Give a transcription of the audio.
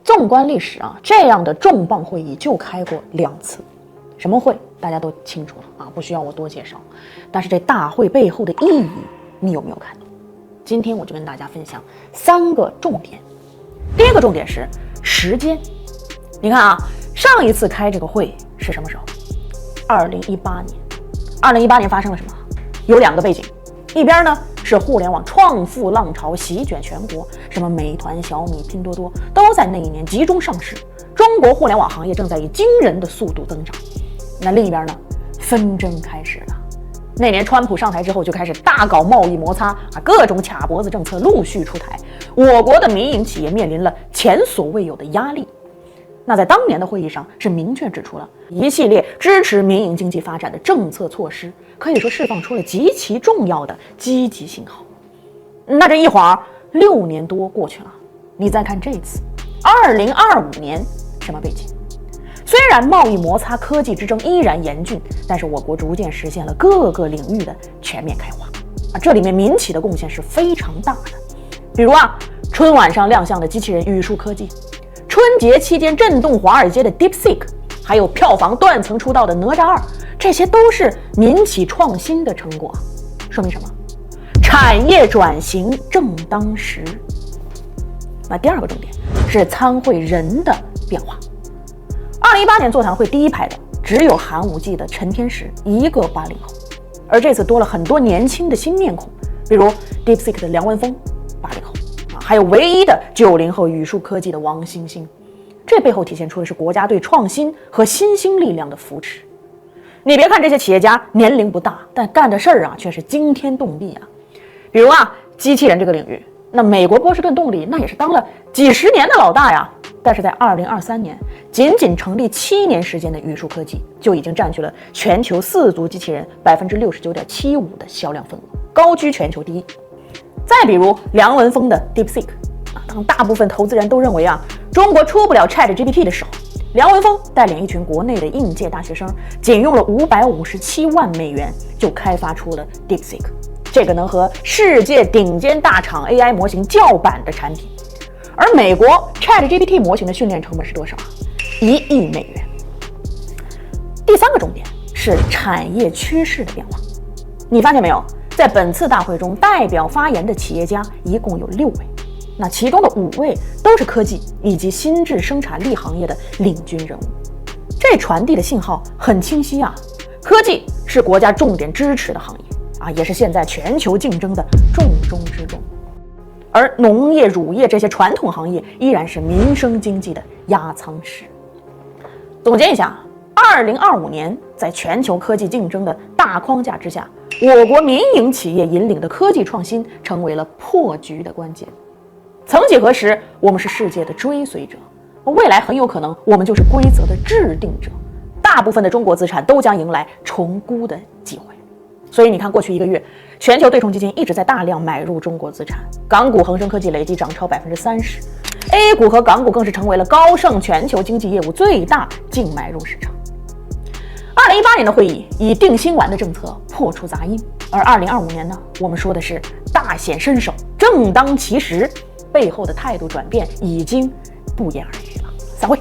纵观历史啊，这样的重磅会议就开过2次，什么会大家都清楚了啊，不需要我多介绍。但是这大会背后的意义，你有没有看懂？今天我就跟大家分享3个重点。第一个重点是时间。你看啊，上一次开这个会是什么时候？2018年。2018年发生了什么？有2个背景，一边呢是互联网创富浪潮席卷全国，什么美团、小米、拼多多都在那一年集中上市，中国互联网行业正在以惊人的速度增长。那另一边呢，纷争开始了。那年川普上台之后就开始大搞贸易摩擦啊，各种卡脖子政策陆续出台，我国的民营企业面临了前所未有的压力。那在当年的会议上是明确指出了一系列支持民营经济发展的政策措施，可以说释放出了极其重要的积极信号。那这一晃6年多过去了，你再看这次2025年，什么背景？虽然贸易摩擦、科技之争依然严峻，但是我国逐渐实现了各个领域的全面开化啊，这里面民企的贡献是非常大的。比如啊，春晚上亮相的机器人语数科技，春节期间震动华尔街的 DeepSeek， 还有票房断层出道的哪吒2，这些都是民企创新的成果。说明什么？产业转型正当时。那第2个重点是参会人的变化。2018年座谈会第一排的只有寒武纪的陈天石一个80后，而这次多了很多年轻的新面孔，比如 DeepSeek 的梁文峰80后啊，还有唯一的90后语数科技的王兴兴。这背后体现出的是国家对创新和新兴力量的扶持。你别看这些企业家年龄不大，但干的事儿啊却是惊天动地啊。比如啊，机器人这个领域，那美国波士顿动力那也是当了几十年的老大呀。但是在2023年，仅成立7年时间的语数科技就已经占据了全球4足机器人69.75%的销量份额，高居全球第一。再比如梁文峰的 DeepSeek 啊，当大部分投资人都认为啊，中国出不了 ChatGPT 的时候，梁文峰带领一群国内的应届大学生，仅用了557万美元就开发出了 DeepSeek， 这个能和世界顶尖大厂 AI 模型叫板的产品。而美国 ChatGPT 模型的训练成本是多少？1亿美元。第3个重点是产业趋势的变化。你发现没有，在本次大会中代表发言的企业家一共有6位，那其中的5位都是科技以及新质生产力行业的领军人物。这传递的信号很清晰啊，科技是国家重点支持的行业啊，也是现在全球竞争的重中之重。而农业、乳业这些传统行业依然是民生经济的压舱石。总结一下，2025年在全球科技竞争的大框架之下，我国民营企业引领的科技创新成为了破局的关键。曾几何时，我们是世界的追随者，未来很有可能我们就是规则的制定者。大部分的中国资产都将迎来重估的机会。所以你看，过去1个月，全球对冲基金一直在大量买入中国资产，港股恒生科技累计涨超30%，A 股和港股更是成为了高盛全球经济业务最大净买入市场。2018年的会议以定心丸的政策破除杂音，而2025年呢，我们说的是大显身手，正当其时，背后的态度转变已经不言而喻了。散会。